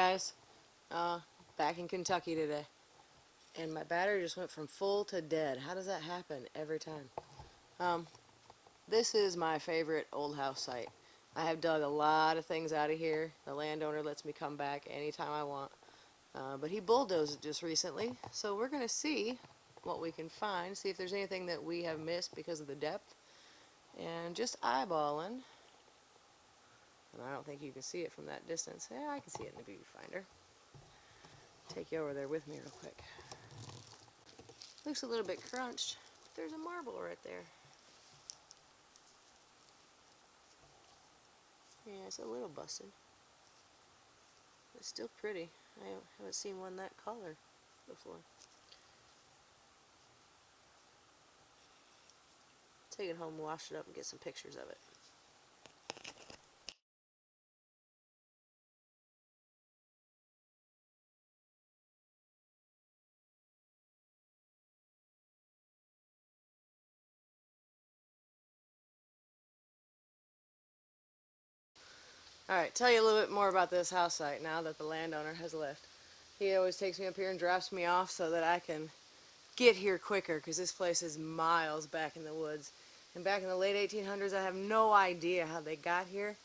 guys, uh, back in Kentucky today, and my battery just went from full to dead. How does that happen every time? Um, this is my favorite old house site. I have dug a lot of things out of here. The landowner lets me come back anytime I want, but he bulldozed it just recently, so we're going to see what we can find, see if there's anything that we have missed because of the depth, and just eyeballing. And I don't think you can see it from that distance. Yeah, I can see it in the viewfinder. Take you over there with me real quick. Looks a little bit crunched, but there's a marble right there. Yeah, it's a little busted. It's still pretty. I haven't seen one that color before. Take it home, wash it up, and get some pictures of it. Alright, tell you a little bit more about this house site now that the landowner has left. He always takes me up here and drops me off so that I can get here quicker, because this place is miles back in the woods. And back in the late 1800s, I have no idea how they got here,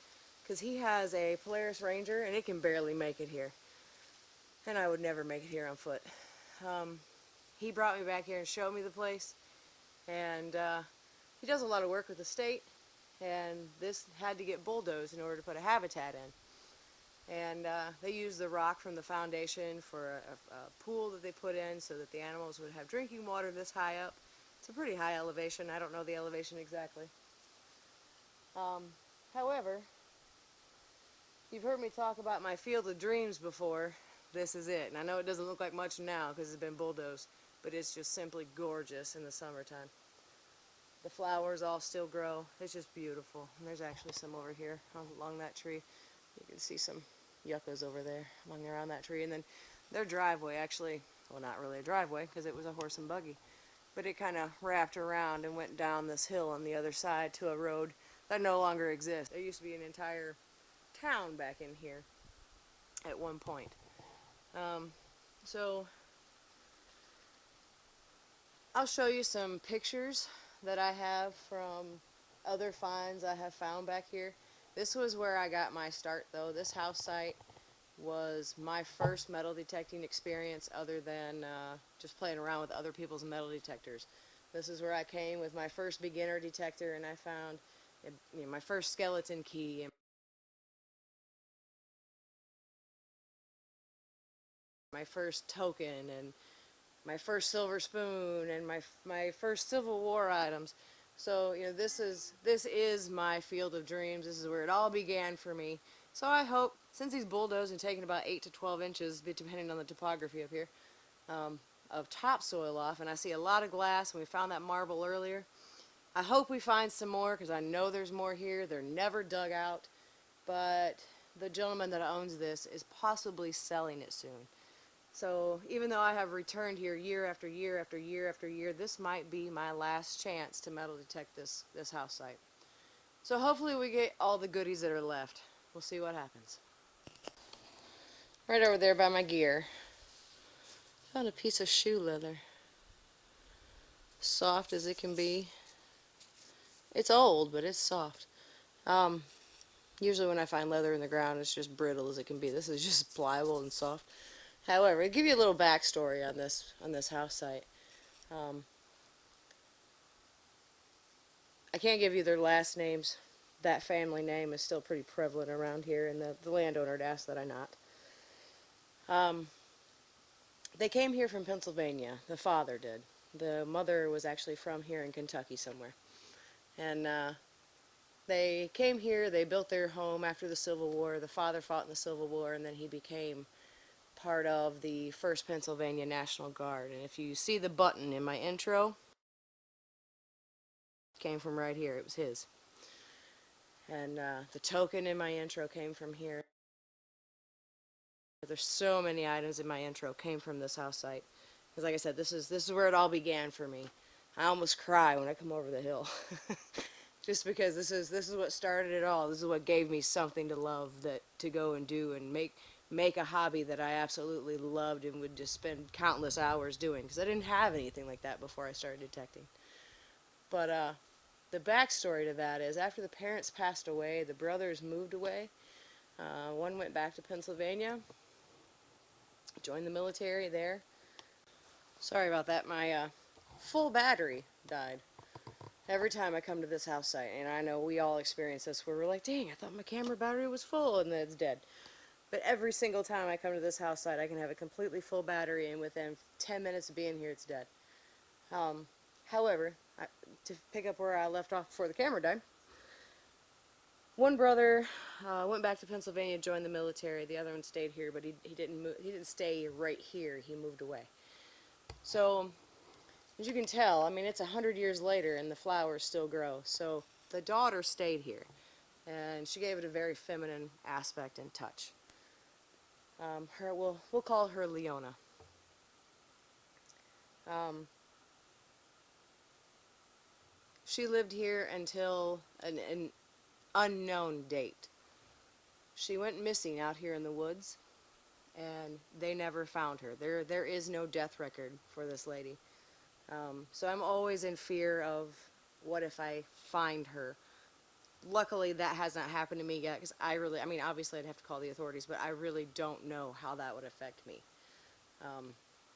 because he has a Polaris Ranger and it can barely make it here. And I would never make it here on foot. He brought me back here and showed me the place, and he does a lot of work with the state, and this had to get bulldozed in order to put a habitat in. And they used the rock from the foundation for a pool that they put in so that the animals would have drinking water this high up. It's a pretty high elevation. I don't know the elevation exactly. However, you've heard me talk about my field of dreams before. This is it. And I know it doesn't look like much now because it's been bulldozed, but it's just simply gorgeous in the summertime. The flowers all still grow. It's just beautiful. And there's actually some over here along that tree. You can see some yuccas over there along around that tree. And then their driveway actually, well, not really a driveway because it was a horse and buggy, but it kind of wrapped around and went down this hill on the other side to a road that no longer exists. There used to be an entire town back in here at one point. So I'll show you some pictures that I have from other finds I have found back here. This was where I got my start, though. This house site was my first metal detecting experience other than just playing around with other people's metal detectors. This is where I came with my first beginner detector, and I found my first skeleton key and my first token and my first silver spoon and my first Civil War items. So this is my field of dreams. This is where it all began for me. So I hope, since he's bulldozed and taken about 8 to 12 inches, depending on the topography up here, of topsoil off, and I see a lot of glass, and we found that marble earlier. I hope we find some more, because I know there's more here. They're never dug out, but the gentleman that owns this is possibly selling it soon. So even though I have returned here year after year after year after year, this might be my last chance to metal detect this house site. So hopefully we get all the goodies that are left. We'll see what happens. Right over there by my gear, found a piece of shoe leather. Soft as it can be. It's old, but it's soft. Um, Usually when I find leather in the ground, it's just brittle as it can be. This is just pliable and soft. However, to give you a little backstory on this house site. Um, I can't give you their last names. That family name is still pretty prevalent around here, and the landowner had asked that I not. Um, they came here from Pennsylvania. The father did. The mother was actually from here in Kentucky somewhere. And they came here, they built their home after the Civil War. The father fought in the Civil War, and then he became part of the 1st Pennsylvania National Guard. And if you see the button in my intro, it came from right here. It was his. And the token in my intro came from here. There's so many items in my intro came from this house site. Because like I said, this is where it all began for me. I almost cry when I come over the hill. Just because this is what started it all. This is what gave me something to love, that to go and do and make a hobby that I absolutely loved and would just spend countless hours doing, because I didn't have anything like that before I started detecting. But the backstory to that is, after the parents passed away, the brothers moved away. One went back to Pennsylvania, joined the military there. Sorry about that, my full battery died. Every time I come to this house site, and I know we all experience this, where we're like, dang, I thought my camera battery was full, and then it's dead. But every single time I come to this house site, I can have a completely full battery, and within 10 minutes of being here, it's dead. Um, However, to pick up where I left off before the camera died, one brother went back to Pennsylvania, joined the military. The other one stayed here, but he didn't move, he didn't stay right here. He moved away. So, as you can tell, I mean, it's 100 years later, and the flowers still grow. So the daughter stayed here, and she gave it a very feminine aspect and touch. We'll call her Leona. Um, she lived here until an unknown date. She went missing out here in the woods, and they never found her. There is no death record for this lady. So I'm always in fear of, what if I find her? Luckily, that has not happened to me yet, because I mean, obviously I'd have to call the authorities, but I really don't know how that would affect me.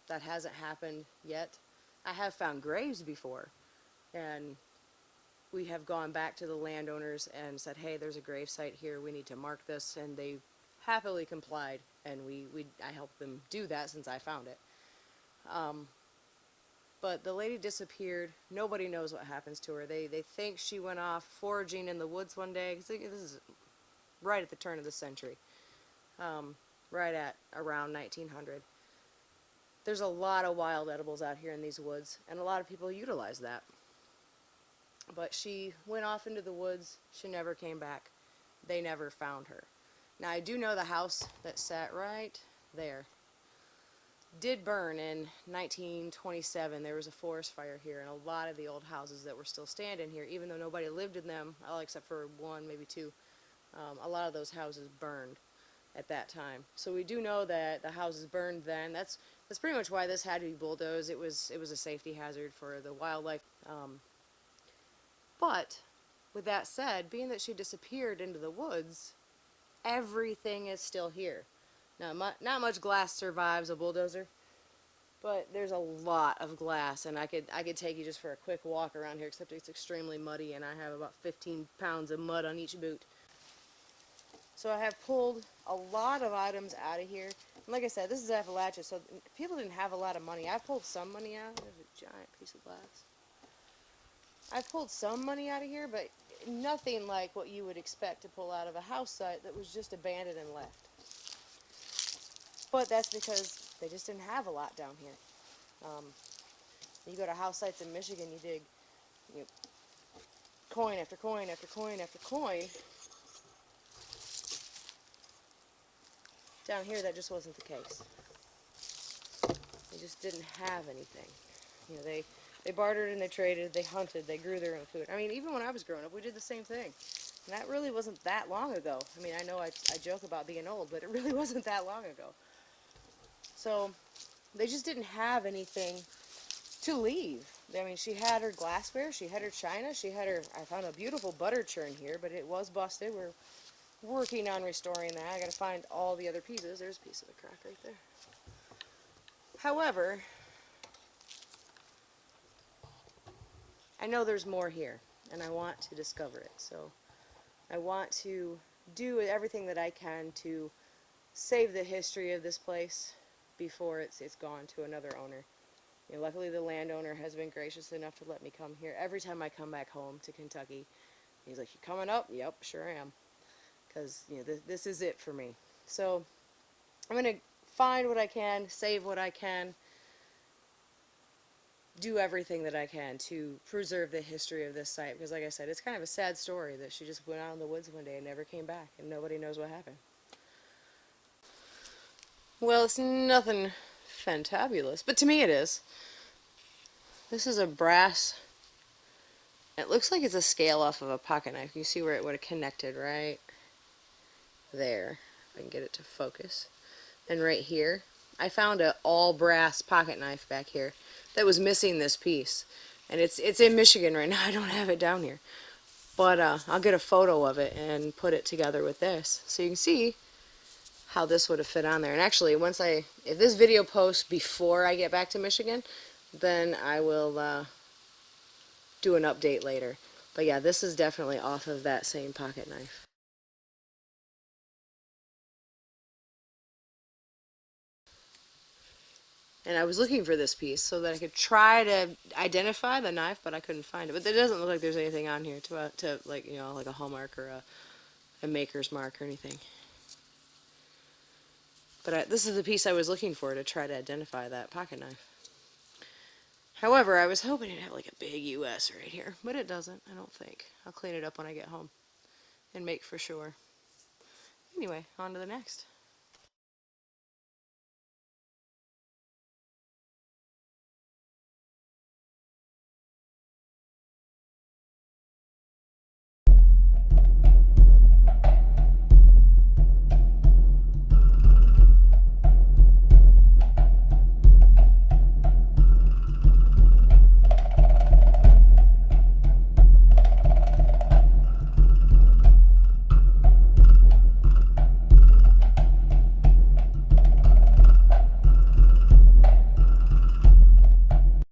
That hasn't happened yet. I have found graves before, and we have gone back to the landowners and said, hey, there's a grave site here, we need to mark this, and they happily complied, and I helped them do that since I found it. But the lady disappeared. Nobody knows what happens to her. They think she went off foraging in the woods one day, 'cause this is right at the turn of the century, right at around 1900. There's a lot of wild edibles out here in these woods, and a lot of people utilize that. But she went off into the woods. She never came back. They never found her. Now, I do know the house that sat right there did burn in 1927. There was a forest fire here, and a lot of the old houses that were still standing here, even though nobody lived in them, except for one, maybe two, a lot of those houses burned at that time. So we do know that the houses burned then. That's pretty much why this had to be bulldozed. It was a safety hazard for the wildlife. But with that said, being that she disappeared into the woods, everything is still here. Now, not much glass survives a bulldozer, but there's a lot of glass, and I could take you just for a quick walk around here, except it's extremely muddy, and I have about 15 pounds of mud on each boot. So I have pulled a lot of items out of here. And like I said, this is Appalachia, so people didn't have a lot of money. I pulled some money out. There's a giant piece of glass. I've pulled some money out of here, but nothing like what you would expect to pull out of a house site that was just abandoned and left. But that's because they just didn't have a lot down here. You go to house sites in Michigan, you dig coin after coin after coin after coin. Down here, that just wasn't the case. They just didn't have anything. They bartered and they traded, they hunted, they grew their own food. I mean, even when I was growing up, we did the same thing. And that really wasn't that long ago. I mean, I know I joke about being old, but it really wasn't that long ago. So, they just didn't have anything to leave. I mean, she had her glassware, she had her china, I found a beautiful butter churn here, but it was busted. We're working on restoring that. I gotta find all the other pieces. There's a piece of the crack right there. However, I know there's more here, and I want to discover it. So I want to do everything that I can to save the history of this place before it's gone to another owner. Luckily the landowner has been gracious enough to let me come here. Every time I come back home to Kentucky, he's like, "You coming up?" "Yep, sure am." Because this is it for me. So I'm gonna find what I can, save what I can, do everything that I can to preserve the history of this site, because like I said, it's kind of a sad story that she just went out in the woods one day and never came back, and nobody knows what happened. Well, it's nothing fantabulous, but to me it is. This is a brass, it looks like it's a scale off of a pocket knife. You see where it would have connected right there. If I can get it to focus. and right here, I found a all brass pocket knife back here that was missing this piece. And it's in Michigan right now. I don't have it down here. But I'll get a photo of it and put it together with this so you can see how this would have fit on there. And actually, if this video posts before I get back to Michigan, then I will do an update later. But yeah, this is definitely off of that same pocket knife. And I was looking for this piece so that I could try to identify the knife, but I couldn't find it. But it doesn't look like there's anything on here to like, you know, like a hallmark or a maker's mark or anything. But this is the piece I was looking for to try to identify that pocket knife. However, I was hoping it'd have like a big US right here, but it doesn't, I don't think. I'll clean it up when I get home and make for sure. Anyway, on to the next.